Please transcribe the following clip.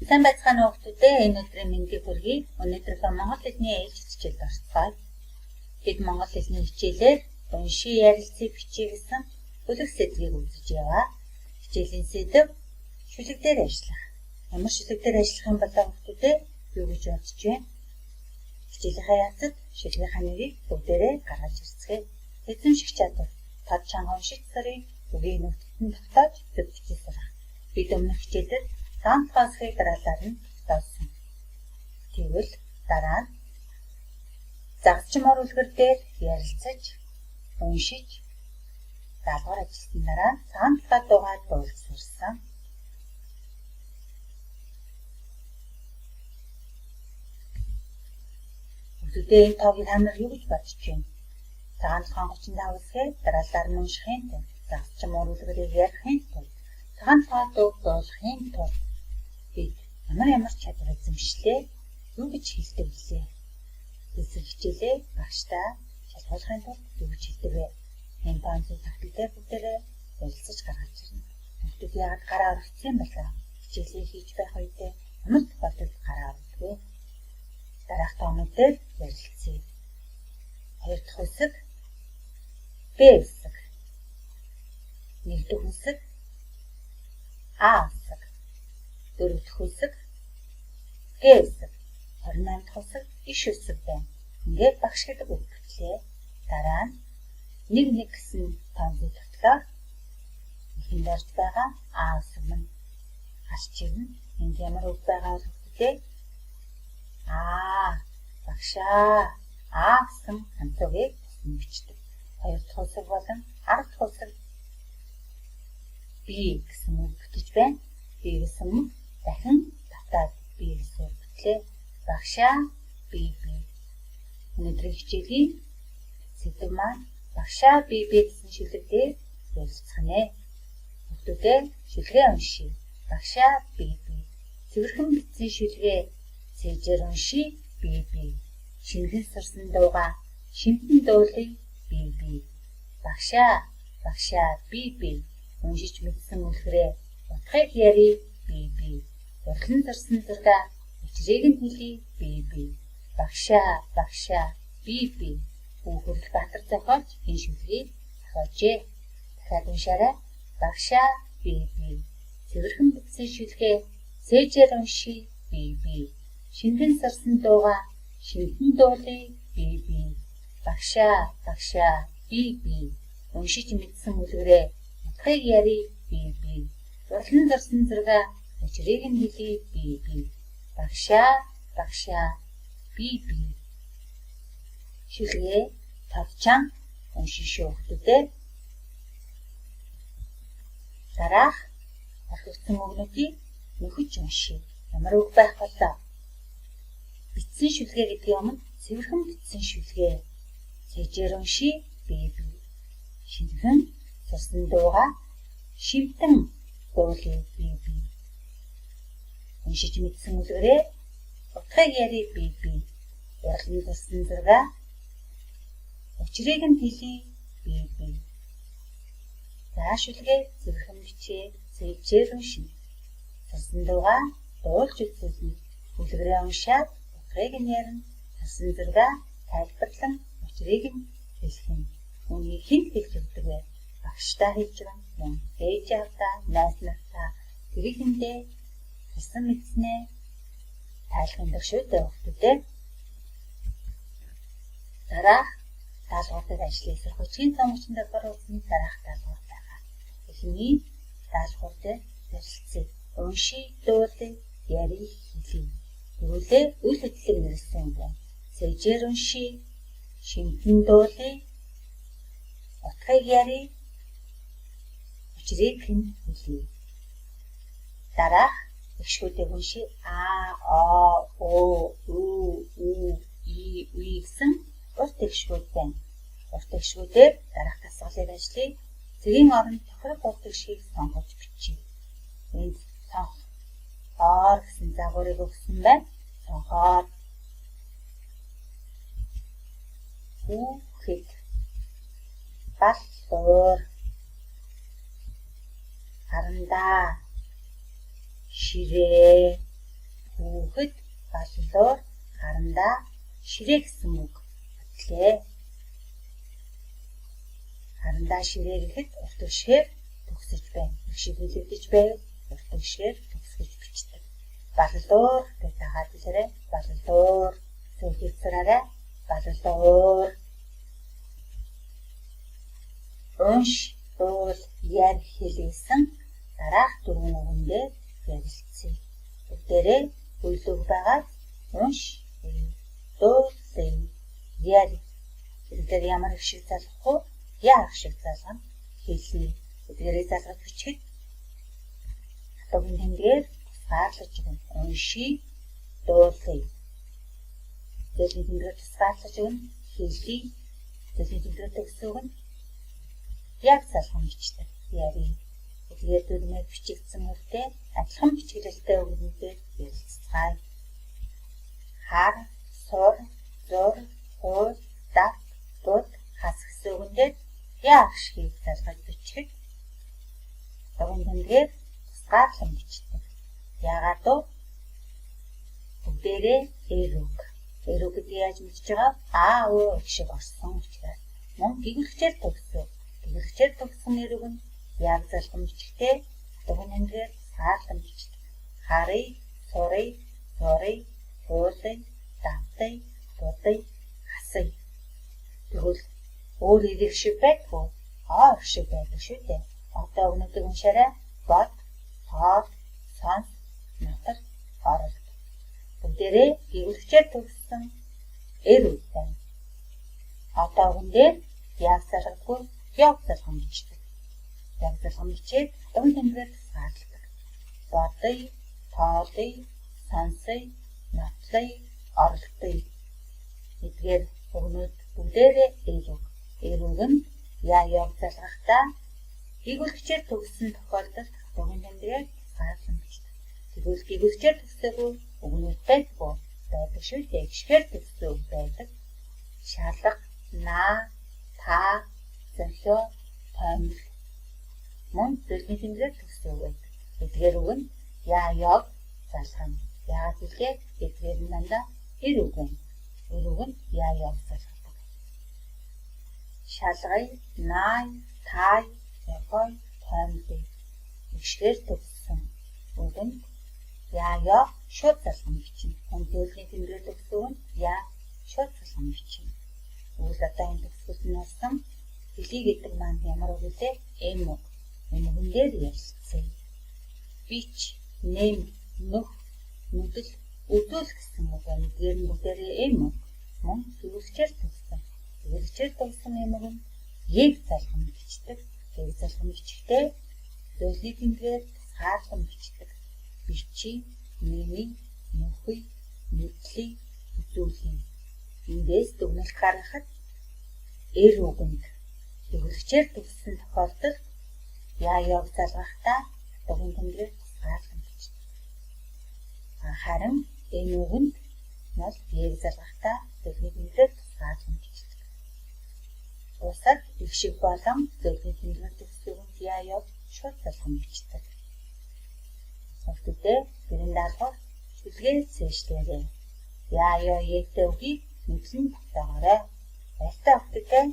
Сайн байцгаана уу хүмүүстээ, энэ өдрийн мэндийг хүргэе. Өнөөдрийнхөө Монгол хэлний ээлж хичээлд орцгоё. Бид монгол хэлний хичээлээр уншийн ярилцгийг бичиж гэсэн бүлэг сэдвийг үзэж яваа. Хичээлийн сэдэв шүлэг дээр ажиллах. Ямар шүлэг дээр ажиллах юм бол хүмүүстээ юу гэж бодож байна? Хичээлийнхаа яцад шүлгийнхаа нэрийг бүгдээрээ гаргаж ирцгээе. Эзэн шиг чадвар тод чанга уншиж сарын үгийн нүгтэн тогтоож зөвчж сурах. Бид өмнөх хичээлээр Санфасхыг дараалал нь тоосон. Тэгвэл дараа нь загчмор үлгэр дээр ярилцаж, уншиж, даалгавар ажилласан дараа саналгаа дуугаад буулж сурсан. Өдөртөө энэ тоог та нар юу гэж бодож байна? Цагаан 35 хэсгээ дараалал нь уншихын тулд, загчмор үлгэрээр ярихын тулд, цагаан дууг дуулахын тулд бид ямар чадвар эзэмшлээ, юу гэж хэлдэг вүлээ? Эсрэг хичээлээ багштай шалгуулахын тулд юу гэж хэлдэг вэ? Энэ панцыг тагталтай бүгдээрээ ярилцаж гаргаж ирнэ. Бүгд яагаад гараа өргөцсөн юм бэ? Хичээлээ хийж байх үедээ ямар тохиолдолд гараа өргөдгөө? Дараах тоонууд дээр ярилцъя. 2 дахь хэсэг Б хэсэг. 1 дахь хэсэг А хэсэг. 4 дахь хэсэг Г хэсэг. 28 дахь хэсэг иш хэсэг байна. Ингээд багш гэдэг үг бүтлээ. Дараа нь нэг гэсэн тооцоо тогтлоо. Эхэнд орж байгаа А хэсэг мань гарч ирнэ. Энд ямар үг байгаа вэ гэдэг? Багшаа А гэсэн хамтлагийг бичдэг. 2 дахь хэсэг болон 10 дахь хэсэг B гэсэн үг бүтэж байна. B гэсэн үг дахин татаад B гэсэн үг бүтлээ. Багшаа B. Өнөөдрийн хичээлийн сэдэв маань багшаа B гэсэн шүлэг дээр ярилцах нэ. Бүгдээ шүлгээ уншия. Багшаа B. Цэвэрхэн бичсэн шүлгээ цээжээр уншия. B. Шингэн сурсан дуугаа шимтэн дуулъя. B. Багшаа B. Уншиж мэдсэн үлгэрээ утгыг ярий. B. Урьдчилан сурсан зургаа учрыг нь хэлье. B. Багшаа B. Хүүхэрл Баатар зохиолч энэ шүлгийг зохиожээ. Дахиад уншаарай. Багшаа B. Цэвэрхэн бичсэн шүлгээ цээжээр уншия. B. Шингэн сурсан дуугаа шимтэн дуулъя. B. Багшаа B. Уншиж мэдсэн үлгэрээ утгыг ярий. B. Урьдчилан сурсан зургаа учрыг нь хэлье. B. Багшаа B. Шүлгээ тавчан уншиж шүүхтүүдээ. Дараах орхигдсон үгнүүдийг нөхөж уншия. Ямар үг байх болоо? Бичсэн шүлгээ гэдгийн өмнө цэвэрхэн бичсэн шүлгээ цээжээр уншия. B. Шингэн сурсан дуугаа шимтэн дуулъя. B. Уншиж мэдсэн үлгэрээ утгыг ярий. B. Урьдчилан сурсан зургаа учрыг нь хэлье. B. За шүлгээ цэвэрхэн бичээ цээжээр уншия. Сурсан дуугаа дуулж үзүүлнэ. Үлгэрээ уншаад утгыг нь ярина. Сурсан зургаа тайлбарлан учрыг нь хэлэх юм. Үүнийг хэн хэлж өгдөг вэ? Багштай хэлж байгаа юм. Ээж авдаа, найз нартаа тэрийгэндээ хэлсэн мэдснээ тайлхимдаг шүү дээ хүмүүстээ. Дараах даалгаврыг ажлын эсрэг хүчгийн цомгчонд оруулсан дараах даалгавар байгаа. Эхний даалгавар дээр ярилцъя. Уншия, дуулъя, ярий, хэлье. Тэгвэл үйл хөдлөлийг нэрлсэн юм байна. Цээжээр уншия, шимтэн дуулъя, утгыг ярий, учрыг нь хэлье. Дараах эгшгүүдийг уншия. А, О, Ү, И гэсэн урт эгшгүүд байна. Урт эгшгүүдээр дараах дасгалыг ажлыг цэгийн оронд тохирог болдог шиг сонгож бичиж. Энд сонх ор гэсэн загварыг өгсөн байна. Сонхоор хүүхэд баллуур харандаа ширээ Хүүхэд баллуур харандаа ширээ гэсэн үг батлээ. Харандаа ширээ гэхэд урт бишгээр төгсөж байна. Их шиг хэлэгдэж байв. Урт бишгээр төгсгөж бичдэг. Баллуур гэж дагаад хэлээрэй. Баллуур. Зөвхөлсөрөөрэй. Баллуур. Унш, уул, яр хэлсэн дараах дөрвөн үгэндээ ярилцъя. Бүгдээрээ бүлэг байгаад унш, уул, яр. Эдгээр ямар их шиг залгах вэ? Яах шиг залгах нь хэлнэ. Эдгээрээ залгаж бичих. Хатуугийн тэмдгээр тусгаарлаж өгнө. Унши, дуулъя. Эдгээрийн тэмдгээр тусгаарлаж өгнө. Хэлье. Эдгээрийн тэмдгээр төгсөг нь яг залгах бичдэг. Яри. Эдгээр дүрмээр бичигдсэн үрдээ адилхан бичиглэлтэй үгнүүдээр ярилцгаая. Хар, сур, зур, хууль, дат, дуд, хас гэсэн үгэндээ яах шиг залгаж бичих. Хатуугийн тэмдгээр тусгаарлан бичдэг. Яагаад вэ? Бүгдээрээ эрүүг. Эрүүг гэдэг яаж мэдж байгаа? Өө шиг орсон учраас. Мөн гэгэлчээр төгсөв. Гэгэлчээр төгссөн эрүүг нь яг залган бичгтээ хатуугийн тэмдгээр тусгаарлан бичдэг. Харъя, суръя, зуръя, хуулъя, давтъя, дудъя, хасъя. Тэгвэл өөр ирэх шиг байдгүй. Их шиг байдаг шүү дээ. Одоо өгнөдөг уншаарай. Бод, тоод, сонс, натар, оролт. Бүгдээрээ гэгэлчээр төгссөн эрүүг байна. Одоо өгнөдөр яг залгахгүй яг залган бичдэг. Яг залган бичээд хатуугийн тэмдгээр тусгаарлагдав. Бодъя, тоолъя, сонсъя, нотлъя, оролтъя. Эдгээр өгнөд бүгдээрээ эрүүг. Эрүүг нь яг залгахдаа гэгэлчээр төгссөн тохиолдолд хатуугийн тэмдгээр тусгаарлан бичдэг. Тэгвэл гэгэлчээр төгсөөгүй өгнөд байдгүй. Байдаг шүү дээ. Гişгээр төгссөн үг байдаг. Шалга, наа, та, зохио, томил. Мөн зөвхөн тэмдгээр төгссөн үг байдаг. Эдгээр үг нь яг залгана. Яагаад гэвэл эдгээр нь дандаа эрүүг байна. Эрүүг нь яг залгадаг. Шалгая, наай, тай, зохио, томил. Гişгээр төгссөн үг нь яг шууд залган бичнэ. Мөн зөвхөн тэмдгээр төгссөн нь яг шууд залган бичнэ. Үйл одоо энэ төгсгөл нь болсон хэлий гэдэг маань ямар үг вэ? Эм үг. Энэ үгэн дээр ярилцъя. Бич, нэм, нөх, нүдэл, өдөөл гэсэн үг байна. Эдгээр нь бүгдээрээ эм үг. Мөн гэгэлчээр төгссөн. Гэгэлчээр төгссөн эм үг нь яг залган бичдэг. Яг залган бичгтээ зөвхөн тэмдгээр тусгаарлан бичдэг. Бичи, нэми, нөхөй, нүдлий, үзүүлий. Эндээс дүгнэлт гаргахад эр үгэнд гэгэлчээр төгссөн тохиолдолд яг залгахдаа хатуугийн тэмдгээр тусгаарлан бичдэг. Харин энэ үгэнд яг залгахдаа зөвхөн тэмдгээр тусгаарлан бичдэг. Бусад их шиг болон зөвхөн тэмдгээр төгссөн үгэнд яг шууд залган бичдэг. Бүгдээ гэрэн даалгавар шүлгээр цээжлээрэй. Яа ягтэй үгийг мэдлэн тогтоогоорой. Баяртай өгтөгтэй.